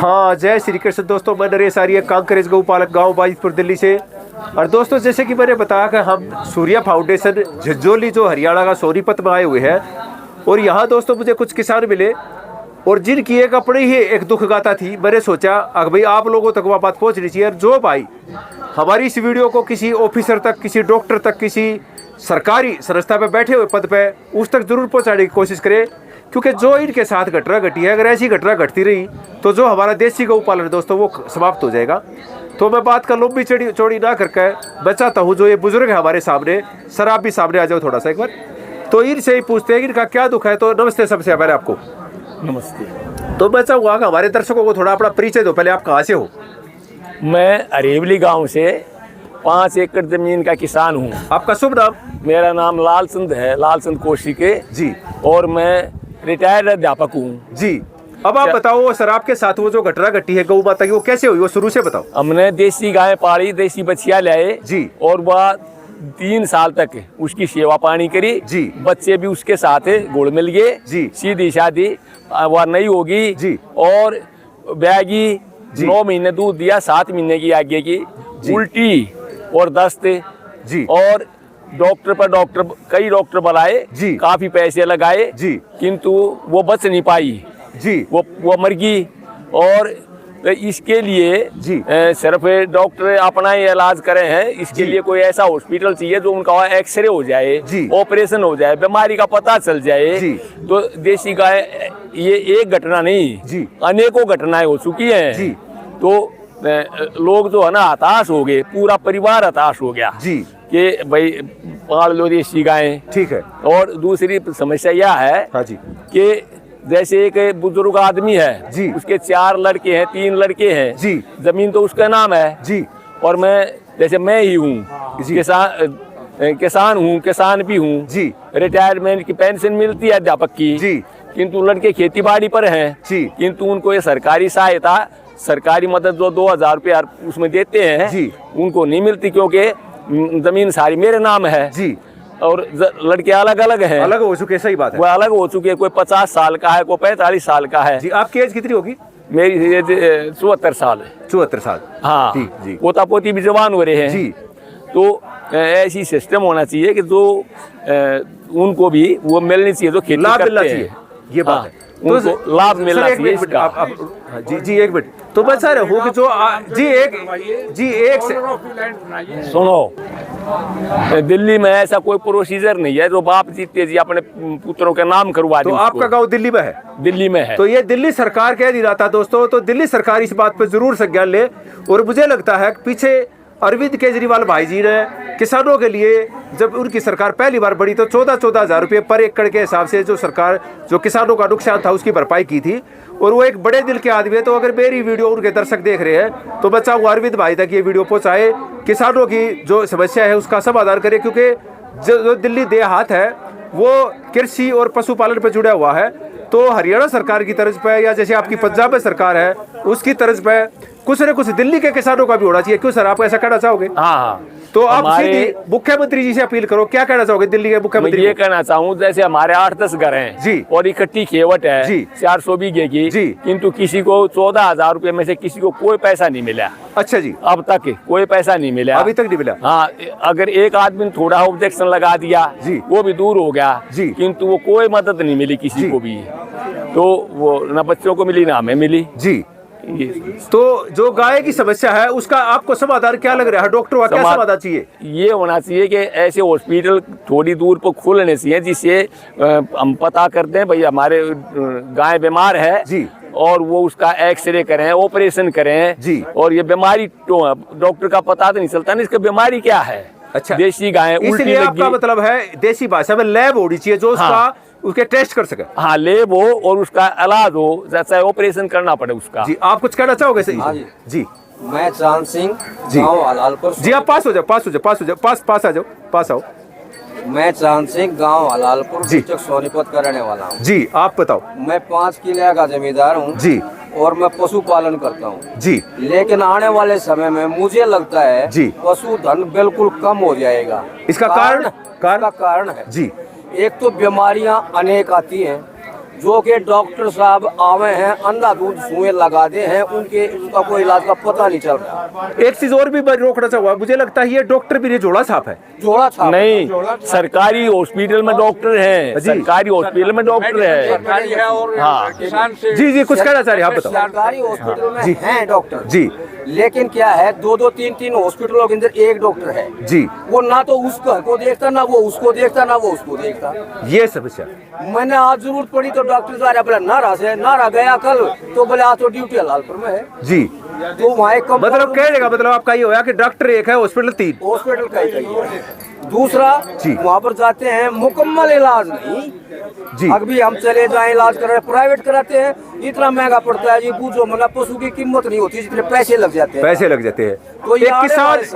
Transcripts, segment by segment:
हाँ, जय श्री कृष्ण दोस्तों। मैं नरेश आर्य, कांकरेज गौपालक, गांव बाजितपुर, दिल्ली से। और दोस्तों, जैसे कि मैंने बताया कि हम सूर्या फाउंडेशन झज्जोली जो हरियाणा का सोनीपत में आए हुए हैं। और यहाँ दोस्तों मुझे कुछ किसान मिले और जिनकी एक अपनी ही एक दुख गाथा थी। मैंने सोचा अगर भाई आप लोगों तक वह बात पहुँचनी चाहिए। और जो भाई हमारी इस वीडियो को किसी ऑफिसर तक, किसी डॉक्टर तक, किसी सरकारी संस्था पे बैठे हुए पद पे, उस तक जरूर पहुँचाने की कोशिश करें। क्योंकि जो इनके साथ घटना घटी है, अगर ऐसी घटना घटती रही तो जो हमारा देसी गौपालन दोस्तों वो समाप्त हो जाएगा। तो मैं बात का लंबी चौड़ी ना करके मैं चाहता हूँ जो ये बुजुर्ग है हमारे सामने, सर आप भी सामने आ जाओ थोड़ा सा एक बार। तो इनसे ही पूछते हैं कि इनका क्या दुख है। तो नमस्ते सबसे पहले आपको। नमस्ते। तो मैं चाहूँगा कि हमारे दर्शकों को थोड़ा अपना परिचय दो। पहले आप कहाँ से हो? मैं अरेवली गांव से 5 एकड़ जमीन का किसान हूँ। आपका शुभ नाम? मेरा नाम लालचंद है, लालचंद कौशिके जी। और मैं रिटायर्ड अध्यापक हूँ जी। अब आप बताओ सर, आपके साथ वो जो घटना घटी है गौ माता की, वो कैसे हुई, वो शुरू से बताओ। हमने देसी गाय पाली, देसी बछिया लाए जी। और वह 3 साल तक उसकी सेवा पानी करी जी। बच्चे भी उसके साथ घुल मिल गए जी। सीधी शादी वह नहीं होगी जी। और बैगी 9 महीने दूध दिया, 7 महीने की आगे की उल्टी और दस्त जी। और डॉक्टर कई डॉक्टर बुलाए जी, काफी पैसे लगाए जी, किंतु वो बच नहीं पाई जी। वो मर गई। और इसके लिए जी सिर्फ डॉक्टर अपना ही इलाज करे हैं। इसके लिए कोई ऐसा हॉस्पिटल चाहिए जो उनका एक्सरे हो जाए, ऑपरेशन हो जाए, बीमारी का पता चल जाए जी। तो देसी गाय ये एक घटना नहीं जी, अनेकों घटनाएं हो चुकी हैं जी। तो लोग जो है ना हताश हो गए, पूरा परिवार हताश हो गया जी कि भाई पाल लो देसी गायें। ठीक है। और दूसरी समस्या यह है हाँ जी कि जैसे एक बुजुर्ग आदमी है जी, उसके 4 लड़के हैं, 3 लड़के हैं जी, जमीन तो उसका नाम है जी। और मैं ही हूँ किसान हूँ, किसान भी हूँ जी। रिटायरमेंट की पेंशन मिलती है अध्यापक की जी, किंतु लड़के खेती बाड़ी पर हैं जी। किंतु उनको ये सरकारी सहायता, सरकारी मदद जो 2000 रुपये उसमें देते हैं जी, उनको नहीं मिलती क्योंकि जमीन सारी मेरे नाम है जी। और लड़के अलग अलग हैं, अलग हो चुके, सही बात है, वो अलग हो चुके हैं। कोई 50 साल का है, कोई 45 साल का है जी। आपकी एज कितनी होगी? मेरी एज 74 साल है। 74 साल, हाँ जी। पोता पोती भी जवान हो रहे हैं जी। तो ऐसी सिस्टम होना चाहिए कि जो उनको भी वो मिलनी चाहिए, जो खेती करते हैं, ये बात है। तो लाभ मिलना चाहिए इसका। जी जी एक मिनट। तो मैं सर हूँ कि जो जी एक से सुनो, दिल्ली में ऐसा कोई प्रोसीजर नहीं है जो बाप जीते जी अपने पुत्रों के नाम करवा दे। तो आपका गांव दिल्ली में है? दिल्ली में है। तो ये दिल्ली सरकार कह रहा था दोस्तों, तो दिल्ली सरकार इस बात पे जरूर संज्ञान ले। और मुझे लगता है पीछे अरविंद केजरीवाल भाई जी ने किसानों के लिए, जब उनकी सरकार पहली बार बढ़ी तो 14,000 रुपये पर एकड़ के हिसाब से जो सरकार जो किसानों का नुकसान था उसकी भरपाई की थी। और वो एक बड़े दिल के आदमी है। तो अगर मेरी वीडियो उनके दर्शक देख रहे हैं तो मैं चाहूँगा अरविंद भाई तक ये वीडियो पहुँचाए, किसानों की जो समस्या है उसका समाधान करे। क्योंकि जो दिल्ली देहात है वो कृषि और पशुपालन पर जुड़ा हुआ है। तो हरियाणा सरकार की तर्ज पे, या जैसे आपकी पंजाब में सरकार है उसकी तर्ज पे कुछ न कुछ दिल्ली के किसानों का भी होना चाहिए। क्यों सर, आप ऐसा कहना चाहोगे? हाँ। तो आप सीधी मुख्यमंत्री जी से अपील करो, क्या कहना चाहोगे दिल्ली के मुख्यमंत्री? ये कहना चाहूँ जैसे हमारे 8-10 घर हैं जी और इकट्ठी खेवट है जी 400 बीघे की जी, किंतु किसी को 14,000 रुपये में से किसी को कोई पैसा नहीं मिला। अच्छा जी, अब तक कोई पैसा नहीं मिला, अभी तक नहीं मिला। हाँ, अगर एक आदमी ने थोड़ा ऑब्जेक्शन लगा दिया जी, वो भी दूर हो गया जी, किंतु वो कोई मदद नहीं मिली किसी को भी। तो वो न बच्चों को मिली ना हमें मिली जी। तो जो गाय की समस्या है उसका आपको समाधान क्या लग रहा है? डॉक्टर का क्या समाधान चाहिए? ये होना चाहिए कि ऐसे हॉस्पिटल थोड़ी दूर पर खुलने चाहिए जिससे हम पता करते हैं भाई हमारे गाय बीमार है जी, और वो उसका एक्सरे करें, ऑपरेशन करें जी। और ये बीमारी डॉक्टर का पता तो नहीं चलता ना इसका बीमारी क्या है। अच्छा, देसी गाय इसलिए आपका मतलब है देसी भाषा में लैब होनी चाहिए जो उसका उसके टेस्ट कर सके। हाँ, लेब हो और उसका इलाज हो, जैसा ऑपरेशन करना पड़े उसका जी। आप कुछ कहना चाहोगे सही? हाँ जी। मैं चांद सिंह, गाँव हलालपुर जी। आप पास हो जाओ, पास आ जाओ, पास आओ। मैं चांद सिंह, गाँव हलालपुर, सोनीपत का रहने वाला हूँ जी। आप बताओ। मैं 5 किले का जमींदार हूँ जी और मैं पशुपालन करता हूँ जी। लेकिन आने वाले समय में मुझे लगता है जी पशुधन बिल्कुल कम हो जाएगा। इसका कारण है जी, एक तो बीमारियां अनेक आती हैं जो कि डॉक्टर साहब आवे हैं अंधाधुंध सुई लगा दे हैं, उनके उसका कोई इलाज का पता नहीं चल रहा। एक चीज और भी मैं रोकना चाहूंगा, मुझे लगता है ये डॉक्टर भी नहीं जोड़ा साफ है। जोड़ा था नहीं, सरकारी हॉस्पिटल में डॉक्टर है, सरकारी हॉस्पिटल में डॉक्टर है। हाँ जी कुछ कहना चाह रहे हैं आप बताओ। सरकारी हॉस्पिटल में हैं डॉक्टर जी, लेकिन क्या है, दो तीन हॉस्पिटलों के अंदर एक डॉक्टर है जी, वो ना तो उसको को देखता, ना वो उसको देखता, ना वो उसको देखता। ये समस्या। मैंने आज जरूरत पड़ी तो डॉक्टर साहब बोला नारा से नारा गया कल, तो बोले आज तो ड्यूटी हलालपुर में है जी। तो वहाँ एक मतलब कहने का मतलब आपका ये होया कि डॉक्टर एक है, हॉस्पिटल 3। हॉस्पिटल का ही दूसरा जी। वहाँ पर जाते हैं, मुकम्मल इलाज नहीं जी। अभी हम चले जाए इलाज कर प्राइवेट कराते हैं, इतना महंगा पड़ता है जी, पूछो मतलब पशु की कीमत नहीं होती, जितने पैसे लग जाते हैं। पैसे लग जाते हैं। तो ये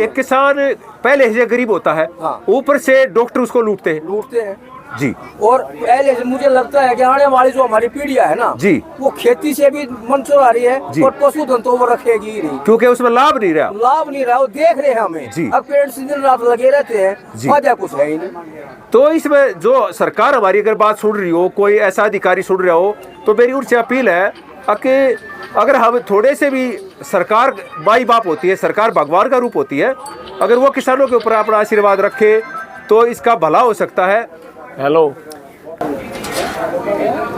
एक किसान पहले से गरीब होता है, हाँ। ऊपर से डॉक्टर उसको लूटते हैं जी। और पहले से मुझे लगता है कि आने वाली जो हमारी पीढ़ियां है ना जी, वो खेती से भी मंसूर आ रही है और पशुधन तो वो रखेगी ही नहीं, क्योंकि उसमें लाभ नहीं रहा। वो देख रहे हैं हमें जी। अब पेरेंट्स दिन रात लगे रहते हैं, फायदा कुछ है ही नहीं। तो इसमें जो सरकार हमारी अगर बात सुन रही हो, कोई ऐसा अधिकारी सुन रहा हो, तो मेरी उनसे अपील है कि अगर हम थोड़े से भी, सरकार माई बाप होती है, सरकार भगवान का रूप होती है, अगर वो किसानों के ऊपर अपना आशीर्वाद रखे तो इसका भला हो सकता है। हेलो,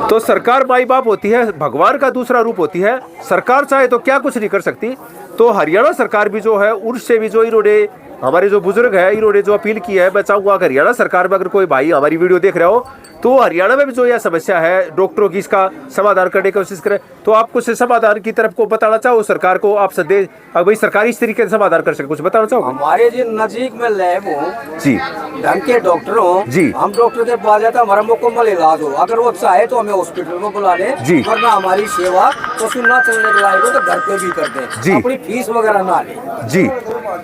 तो सरकार माई बाप होती है, भगवान का दूसरा रूप होती है। सरकार चाहे तो क्या कुछ नहीं कर सकती। तो हरियाणा सरकार भी जो है, उनसे भी जो इन्होंने, हमारे जो बुजुर्ग है, इन्होंने जो अपील की है, मैं चाहूंगा कि हरियाणा सरकार में अगर कोई भाई हमारी वीडियो देख रहा हो तो हरियाणा में भी जो यह समस्या है डॉक्टरों की, इसका समाधान करने की कोशिश करें। तो आप कुछ समाधान की तरफ को बताना चाहो सरकार को, आप संदेश भाई सरकारी इस तरीके से समाधान कर सके, कुछ बताना चाहो? हमारे जी नजदीक में लैब हो जी, ढंग के डॉक्टर हो जी, हम डॉक्टर के पास जाता हमारा मुकम्मल इलाज हो, अगर वो चाहे तो हमें हॉस्पिटल में बुला ले जी, वरना हमारी सेवा पशु ना चलने के लायक हो तो घर पे भी कर दे जी, अपनी फीस वगैरह ना ले जी,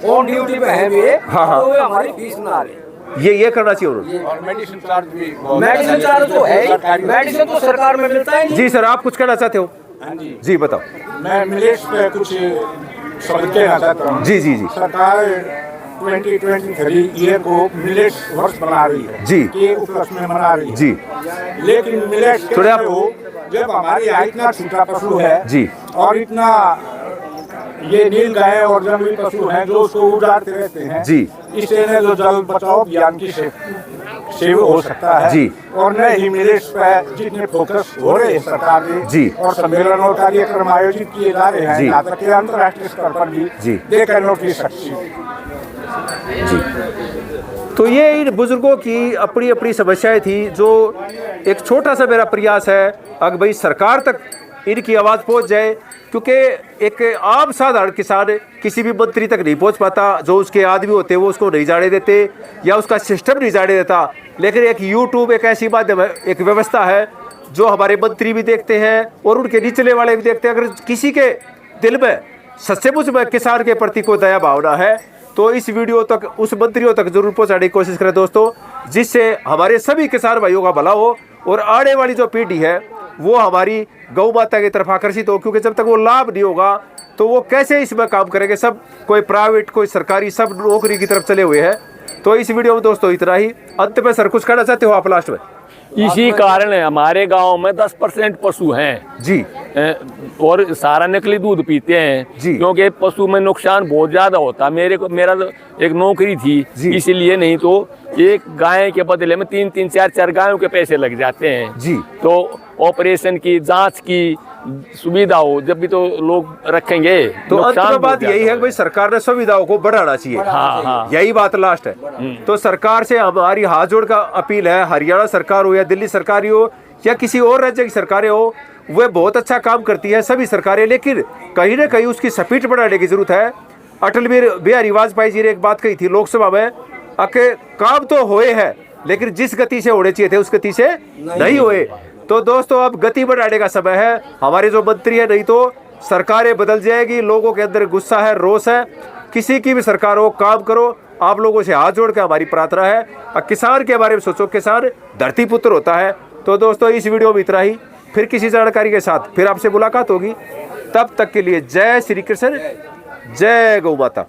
ऑन ड्यूटी पे है भी, हाँ। तो वे हमारी फीस ना ले, ये करना चाहिए उन्होंने। और मेडिसिन चार्ज भी, मेडिसिन चार्ज तो है ही, मेडिसिन तो सरकार में मिलता ही नहीं। जी सर, आप कुछ कहना चाहते हो? हाँ जी, जी बताओ। मैं मिलेट्स पे कुछ शब्द कहना चाहता हूँ। जी जी जी। सरकार 2023 ईयर को मिलेट्स वर्ष बना रही है जी, के उपलक्ष्य में मना रही है जी, लेकिन मिलेट्स थोड़े आप, जब हमारे यहाँ इतना छोटा पशु है जी, और इतना ये नील गाय और जंगली पशु हैं जो उसको उजाड़ते रहते हैं जी, इससे न जो जल बचाओ अभियान की सेवा हो सकता है जी, और न ही मिलेट्स पे जितने फोकस हो रहे हैं सरकार के जी, और सम्मेलन और कार्यक्रम आयोजित किए जा रहे हैं, यहाँ तक कि अंतर्राष्ट्रीय स्तर पर भी जी, they cannot be succeed जी। तो ये इन बुजुर्गों की अपनी अपनी समस्याएं थी, जो एक छोटा सा मेरा प्रयास है अगर भाई सरकार तक इनकी आवाज़ पहुंच जाए, क्योंकि एक आम साधारण किसान किसी भी मंत्री तक नहीं पहुंच पाता, जो उसके आदमी होते हैं वो उसको नहीं जाने देते या उसका सिस्टम नहीं जाने देता। लेकिन एक यूट्यूब एक ऐसी माध्यम है, एक व्यवस्था है जो हमारे मंत्री भी देखते हैं और उनके निचले वाले भी देखते हैं। अगर किसी के दिल में सच्चे में किसान के प्रति कोई दया भावना है तो इस वीडियो तक उस मंत्रियों तक जरूर पहुंचाने की कोशिश करें दोस्तों, जिससे हमारे सभी किसान भाइयों का भला हो और आने वाली जो पीढ़ी है वो हमारी गौ माता की तरफ आकर्षित हो। क्योंकि जब तक वो लाभ नहीं होगा तो वो कैसे इसमें काम करेंगे? सब कोई प्राइवेट कोई सरकारी सब नौकरी की तरफ चले हुए हैं। तो इस वीडियो में दोस्तों इतना ही। अंत में सर कुछ कहना चाहते हो आप लास्ट में? इसी कारण हमारे गांव में 10% पशु हैं जी, और सारा नकली दूध पीते हैं जी, क्योंकि पशु में नुकसान बहुत ज्यादा होता है। मेरा एक नौकरी थी इसलिए, नहीं तो एक गाय के बदले में 3-3, 4-4 गायों के पैसे लग जाते हैं जी। तो ऑपरेशन की जांच की सुविधा हो जब भी तो लोग रखेंगे। तो अंत में बात यही है भाई सरकार ने सुविधाओं को बढ़ाना चाहिए। हाँ। यही बात लास्ट है। तो सरकार से हमारी हाथ जोड़ का अपील है, हरियाणा सरकार हो या दिल्ली सरकार हो या किसी और राज्य की सरकारें हो, वे बहुत अच्छा काम करती है सभी सरकारें, लेकिन कहीं ना कहीं उसकी स्पीड बढ़ाने की जरूरत है। अटल बिहारी वाजपेयी जी ने एक बात कही थी लोकसभा में, काम तो हुए हैं लेकिन जिस गति से होने चाहिए थे उस गति से नहीं हुए। तो दोस्तों अब गति बढ़ाने का समय है। हमारे जो मंत्री है, नहीं तो सरकारें बदल जाएगी। लोगों के अंदर गुस्सा है, रोष है। किसी की भी सरकार हो, काम करो। आप लोगों से हाथ जोड़ के हमारी प्रार्थना है, किसान के बारे में सोचो। किसान धरती पुत्र होता है। तो दोस्तों इस वीडियो में इतना ही। फिर किसी जानकारी के साथ फिर आपसे मुलाकात होगी। तब तक के लिए जय श्री कृष्ण, जय गौ माता।